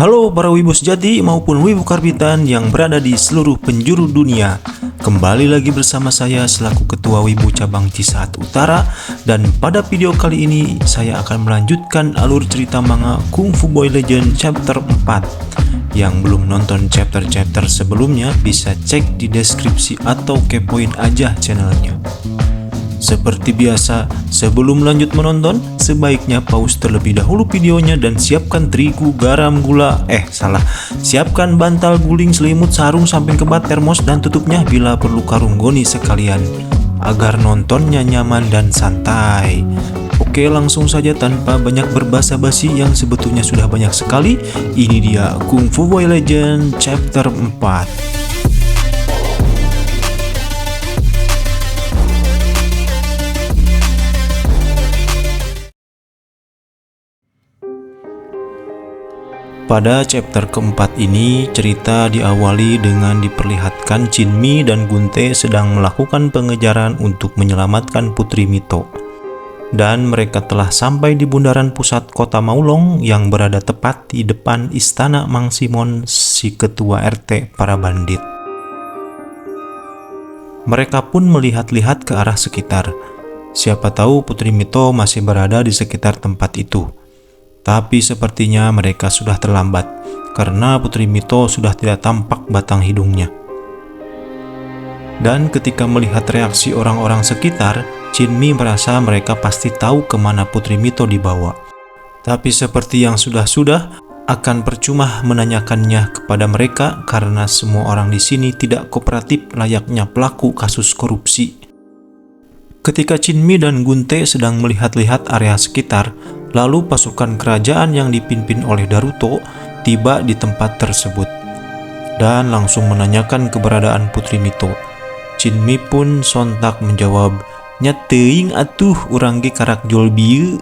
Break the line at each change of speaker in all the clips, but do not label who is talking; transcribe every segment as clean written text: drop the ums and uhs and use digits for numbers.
Halo para wibu sejati maupun wibu karbitan yang berada di seluruh penjuru dunia. Kembali lagi bersama saya selaku Ketua Wibu Cabang Cisaat Utara. Dan pada video kali ini saya akan melanjutkan alur cerita manga Kung Fu Boy Legend chapter 4. Yang belum nonton chapter-chapter sebelumnya bisa cek di deskripsi atau kepoin aja channelnya. Seperti biasa, sebelum lanjut menonton, sebaiknya pause terlebih dahulu videonya dan siapkan terigu, garam, gula, siapkan bantal, guling, selimut, sarung, samping kebat, termos, dan tutupnya bila perlu karung goni sekalian, agar nontonnya nyaman dan santai. Oke, langsung saja tanpa banyak berbasa-basi yang sebetulnya sudah banyak sekali, ini dia Kung Fu Boy Legend chapter 4. Pada chapter keempat ini, cerita diawali dengan diperlihatkan Chin-mi dan Gun-tae sedang melakukan pengejaran untuk menyelamatkan Putri Mito. Dan mereka telah sampai di bundaran pusat kota Maulong yang berada tepat di depan istana Mang Simon, si ketua RT para bandit. Mereka pun melihat-lihat ke arah sekitar. Siapa tahu Putri Mito masih berada di sekitar tempat itu. Tapi sepertinya mereka sudah terlambat, karena Putri Mito sudah tidak tampak batang hidungnya. Dan ketika melihat reaksi orang-orang sekitar, Chin-mi merasa mereka pasti tahu kemana Putri Mito dibawa. Tapi seperti yang sudah-sudah, akan percuma menanyakannya kepada mereka karena semua orang di sini tidak kooperatif layaknya pelaku kasus korupsi. Ketika Chin-mi dan Gun-tae sedang melihat-lihat area sekitar, lalu pasukan kerajaan yang dipimpin oleh Daruto tiba di tempat tersebut dan langsung menanyakan keberadaan Putri Mito. Chin-mi pun sontak menjawab, "Nya teuing atuh urang ge karak jol bieu."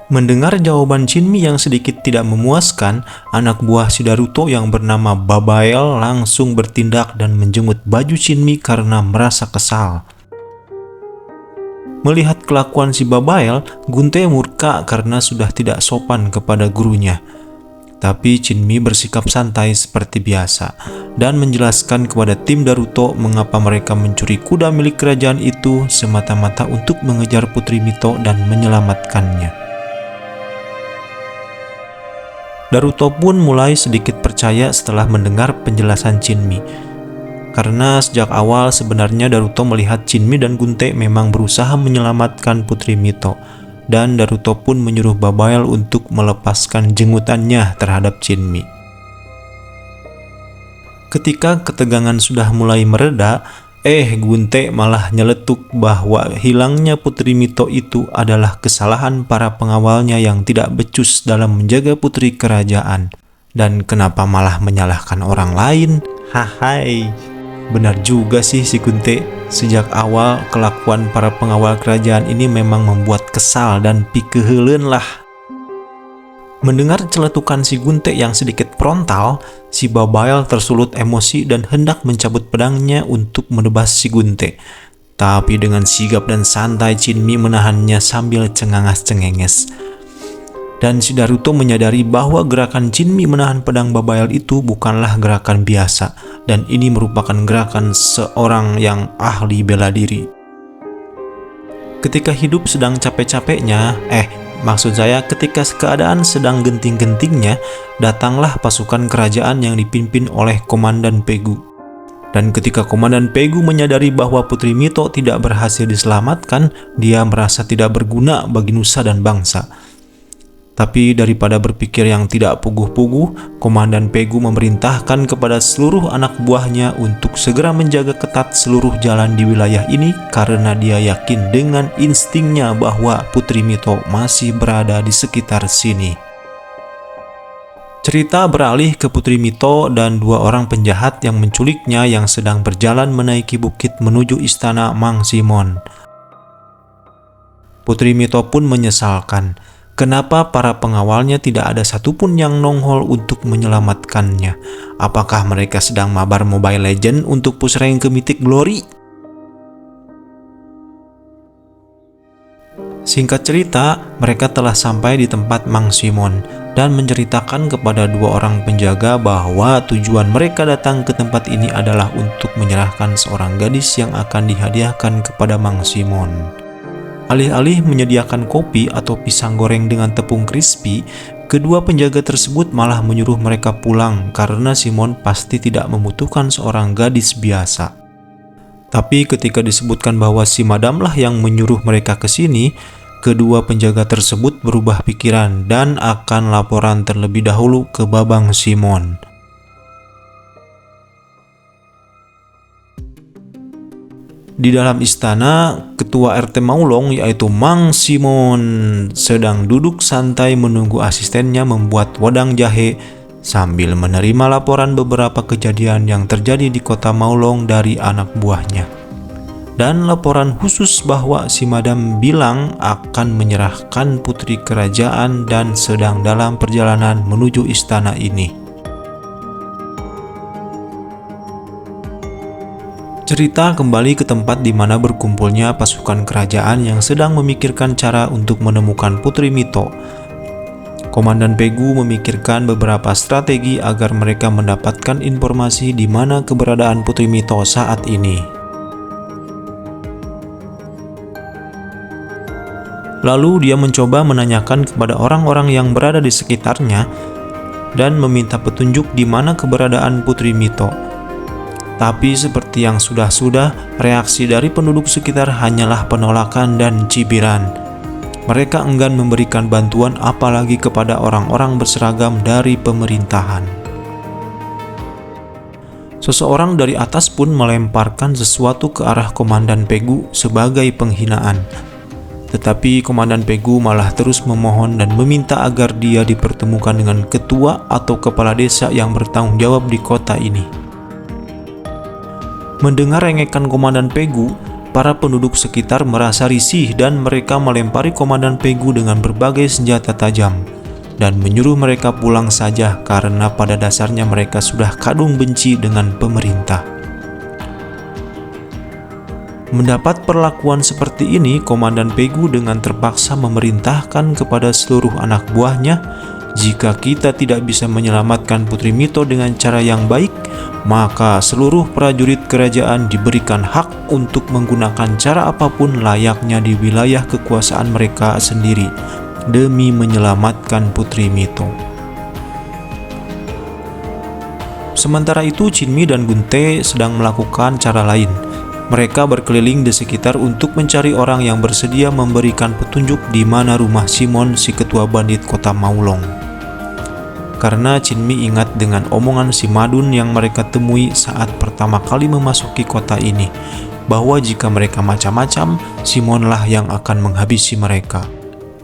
Mendengar jawaban Chin-mi yang sedikit tidak memuaskan, anak buah si Daruto yang bernama Babael langsung bertindak dan menjengut baju Chin-mi karena merasa kesal. Melihat kelakuan si Babael, Gun-tae murka karena sudah tidak sopan kepada gurunya. Tapi Chin-mi bersikap santai seperti biasa dan menjelaskan kepada tim Daruto mengapa mereka mencuri kuda milik kerajaan itu semata-mata untuk mengejar Putri Mito dan menyelamatkannya. Daruto pun mulai sedikit percaya setelah mendengar penjelasan Chin-mi. Karena sejak awal sebenarnya Daruto melihat Chin-mi dan Gun-tae memang berusaha menyelamatkan Putri Mito. Dan Daruto pun menyuruh Babael untuk melepaskan jenggutannya terhadap Chin-mi. Ketika ketegangan sudah mulai mereda, Gun-tae malah nyeletuk bahwa hilangnya Putri Mito itu adalah kesalahan para pengawalnya yang tidak becus dalam menjaga putri kerajaan. Dan kenapa malah menyalahkan orang lain? Hahai, benar juga sih si Gun-tae. Sejak awal kelakuan para pengawal kerajaan ini memang membuat kesal dan pikeuheuleuan lah. Mendengar celetukan si Gun-tae yang sedikit frontal, si Babael tersulut emosi dan hendak mencabut pedangnya untuk menebas si Gun-tae. Tapi dengan sigap dan santai Chin-mi menahannya sambil cengangas-cengenges. Dan si Daruto menyadari bahwa gerakan Chin-mi menahan pedang Babael itu bukanlah gerakan biasa, dan ini merupakan gerakan seorang yang ahli bela diri. Ketika hidup sedang capek-capeknya, ketika keadaan sedang genting-gentingnya, datanglah pasukan kerajaan yang dipimpin oleh Komandan Pegu. Dan ketika Komandan Pegu menyadari bahwa Putri Mito tidak berhasil diselamatkan, dia merasa tidak berguna bagi nusa dan bangsa. Tapi daripada berpikir yang tidak puguh-puguh, Komandan Pegu memerintahkan kepada seluruh anak buahnya untuk segera menjaga ketat seluruh jalan di wilayah ini karena dia yakin dengan instingnya bahwa Putri Mito masih berada di sekitar sini. Cerita beralih ke Putri Mito dan dua orang penjahat yang menculiknya yang sedang berjalan menaiki bukit menuju istana Mang Simon. Putri Mito pun menyesalkan. Kenapa para pengawalnya tidak ada satupun yang nongol untuk menyelamatkannya? Apakah mereka sedang mabar Mobile Legends untuk push rank ke Mythic Glory? Singkat cerita, mereka telah sampai di tempat Mang Simon dan menceritakan kepada dua orang penjaga bahwa tujuan mereka datang ke tempat ini adalah untuk menyerahkan seorang gadis yang akan dihadiahkan kepada Mang Simon. Alih-alih menyediakan kopi atau pisang goreng dengan tepung crispy, kedua penjaga tersebut malah menyuruh mereka pulang karena Simon pasti tidak membutuhkan seorang gadis biasa. Tapi ketika disebutkan bahwa si madamlah yang menyuruh mereka ke sini, kedua penjaga tersebut berubah pikiran dan akan laporan terlebih dahulu ke Babang Simon. Di dalam istana, ketua RT Maulong yaitu Mang Simon sedang duduk santai menunggu asistennya membuat wedang jahe sambil menerima laporan beberapa kejadian yang terjadi di kota Maulong dari anak buahnya. Dan laporan khusus bahwa si madam bilang akan menyerahkan putri kerajaan dan sedang dalam perjalanan menuju istana ini. Cerita kembali ke tempat di mana berkumpulnya pasukan kerajaan yang sedang memikirkan cara untuk menemukan Putri Mito. Komandan Pegu memikirkan beberapa strategi agar mereka mendapatkan informasi di mana keberadaan Putri Mito saat ini. Lalu dia mencoba menanyakan kepada orang-orang yang berada di sekitarnya dan meminta petunjuk di mana keberadaan Putri Mito. Tapi seperti yang sudah-sudah, reaksi dari penduduk sekitar hanyalah penolakan dan cibiran. Mereka enggan memberikan bantuan apalagi kepada orang-orang berseragam dari pemerintahan. Seseorang dari atas pun melemparkan sesuatu ke arah Komandan Pegu sebagai penghinaan. Tetapi Komandan Pegu malah terus memohon dan meminta agar dia dipertemukan dengan ketua atau kepala desa yang bertanggung jawab di kota ini. Mendengar rengekan Komandan Pegu, para penduduk sekitar merasa risih dan mereka melempari Komandan Pegu dengan berbagai senjata tajam dan menyuruh mereka pulang saja karena pada dasarnya mereka sudah kadung benci dengan pemerintah. Mendapat perlakuan seperti ini, Komandan Pegu dengan terpaksa memerintahkan kepada seluruh anak buahnya, jika kita tidak bisa menyelamatkan Putri Mito dengan cara yang baik, maka seluruh prajurit kerajaan diberikan hak untuk menggunakan cara apapun layaknya di wilayah kekuasaan mereka sendiri demi menyelamatkan Putri Mito. Sementara itu, Chinmi dan Gunte sedang melakukan cara lain. Mereka berkeliling di sekitar untuk mencari orang yang bersedia memberikan petunjuk di mana rumah Simon, si ketua bandit kota Maulong. Karena Chinmi ingat dengan omongan si Madun yang mereka temui saat pertama kali memasuki kota ini, bahwa jika mereka macam-macam, Simonlah yang akan menghabisi mereka.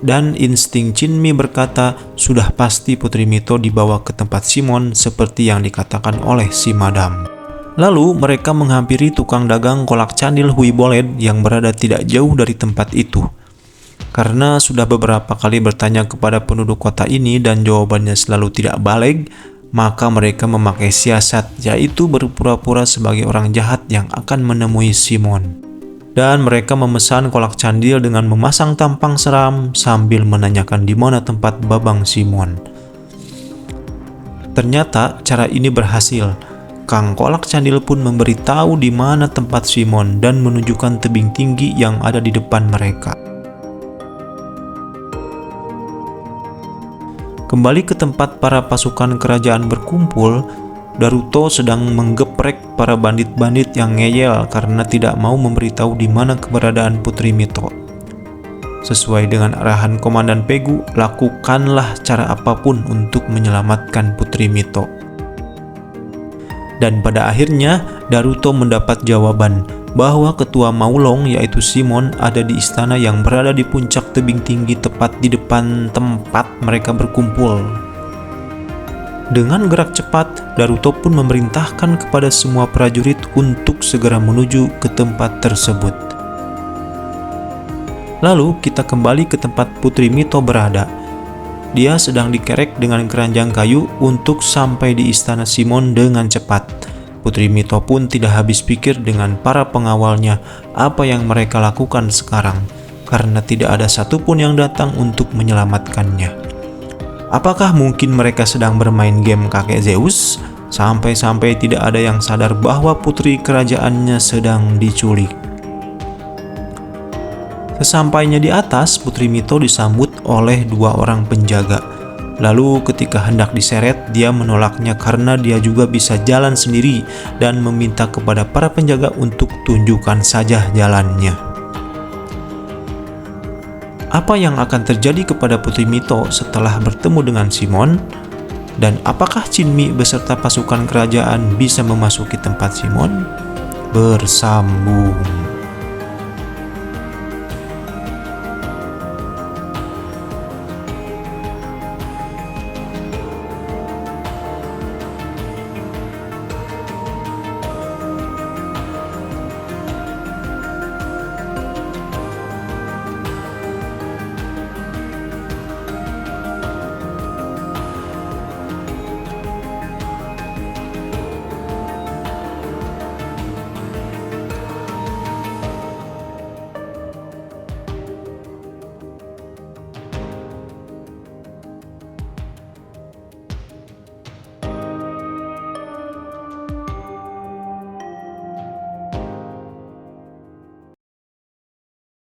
Dan insting Chinmi berkata, sudah pasti Putri Mito dibawa ke tempat Simon seperti yang dikatakan oleh si Madam. Lalu mereka menghampiri tukang dagang kolak candil Hui Boled yang berada tidak jauh dari tempat itu. Karena sudah beberapa kali bertanya kepada penduduk kota ini dan jawabannya selalu tidak balik, maka mereka memakai siasat, yaitu berpura-pura sebagai orang jahat yang akan menemui Simon. Dan mereka memesan kolak candil dengan memasang tampang seram sambil menanyakan di mana tempat Babang Simon. Ternyata cara ini berhasil. Kang kolak candil pun memberitahu di mana tempat Simon dan menunjukkan tebing tinggi yang ada di depan mereka. Kembali ke tempat para pasukan kerajaan berkumpul, Daruto sedang menggeprek para bandit-bandit yang ngeyel karena tidak mau memberitahu di mana keberadaan Putri Mito. Sesuai dengan arahan Komandan Pegu, lakukanlah cara apapun untuk menyelamatkan Putri Mito. Dan pada akhirnya Daruto mendapat jawaban bahwa ketua Maulong yaitu Simon ada di istana yang berada di puncak tebing tinggi tepat di depan tempat mereka berkumpul. Dengan gerak cepat, Daruto pun memerintahkan kepada semua prajurit untuk segera menuju ke tempat tersebut. Lalu kita kembali ke tempat Putri Mito berada. Dia sedang dikerek dengan keranjang kayu untuk sampai di istana Simon dengan cepat. Putri Mito pun tidak habis pikir dengan para pengawalnya apa yang mereka lakukan sekarang. karena tidak ada satupun yang datang untuk menyelamatkannya. Apakah mungkin mereka sedang bermain game kakek Zeus? Sampai-sampai tidak ada yang sadar bahwa putri kerajaannya sedang diculik. Sesampainya di atas, Putri Mito disambut oleh 2 orang penjaga. Lalu ketika hendak diseret, dia menolaknya karena dia juga bisa jalan sendiri dan meminta kepada para penjaga untuk tunjukkan saja jalannya. Apa yang akan terjadi kepada Putri Mito setelah bertemu dengan Simon? Dan apakah Chinmi beserta pasukan kerajaan bisa memasuki tempat Simon? Bersambung.